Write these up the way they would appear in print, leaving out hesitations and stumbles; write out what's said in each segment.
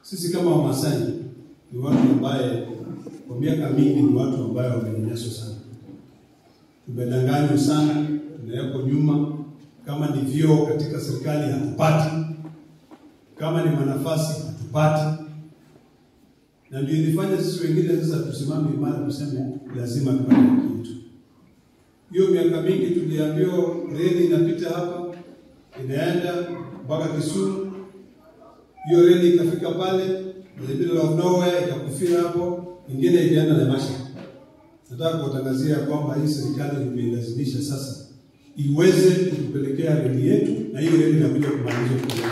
Sisi kama Wamasai ni watu ambaye kwa miaka mingi ni watu ambaye wamenyanyaswa sana. Tumedanganywa sana, tunawekwa nyuma. Kama ni vyeo katika serikali hatupati. Kama ni manafasi hatupati. Na ndio ilifanya sisi wengine sasa tusimame imara tuseme lazima tufanye kitu. Hiyo miaka mingi tuliambiwa reli inapita hapa, inaenda mpaka Kisumu. Hiyo reli ikafika pale, the middle of nowhere ikakufia hapo, ingine ilienda Naivasha. Nataka kuwatangazia kwamba hii serikali imelazimisha sasa iweze kutupelekea reli yetu, na hiyo reli inakuja kumalizwa kwa.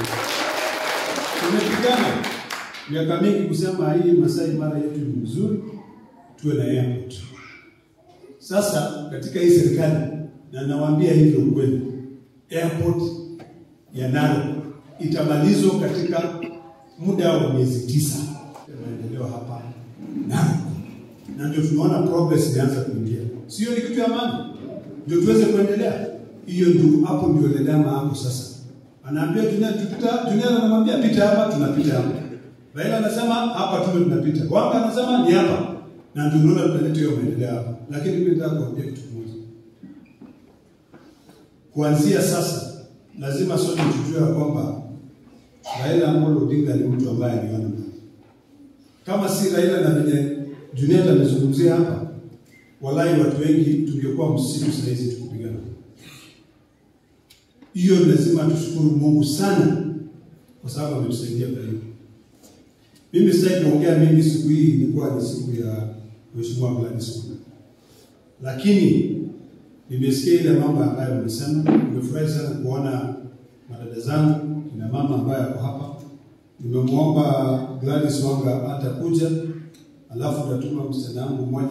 Tumepigana miaka mingi kusema hii Masai Mara yetu ni mzuri, tuwe na airport. Sasa katika hii serikali, na nawaambia hivyo ukweli, airport ya Narok itamalizwa katika muda wa miezi 9. Maendeleo hapa Narok. Na ndio tunaona progress inaanza kuingia. Sio ni kitu ya maana. Ndio tuweze kuendelea. Hiyo ndio hapo ndio ledama hapo sasa. Anaambia Junia anamwambia pita hapa, tunapita hapa. Raila anasema hapa tunapita. Wanga anasema ni hapa. Na ndio tunaona tunaleta hiyo maendeleo hapa. Lakini mimi nataka kuambia kitu kimoja. Kuanzia sasa lazima sote tujue kwamba Raila Amolo Odinga ni mtu ambaye aliona mbali. Kama si Raila na vile Junia amezungumzia hapa, walai watu wengi tungekuwa msitu sasa hizi tukipigana. Hiyo lazima tushukuru Mungu sana kwa sababu ametusaidia kwa hiyo. Mimi sitaki kuongea mingi siku hii, ilikuwa ni siku ya Mheshimiwa Gladys Wanga. Lakini nimesikia ile mambo ambayo wamesema, nimefurahi sana kuona madada zangu na mama ambaye ako hapa. Nimemuomba Gladys Wanga atakuja, alafu tatuma msichana wangu mmoja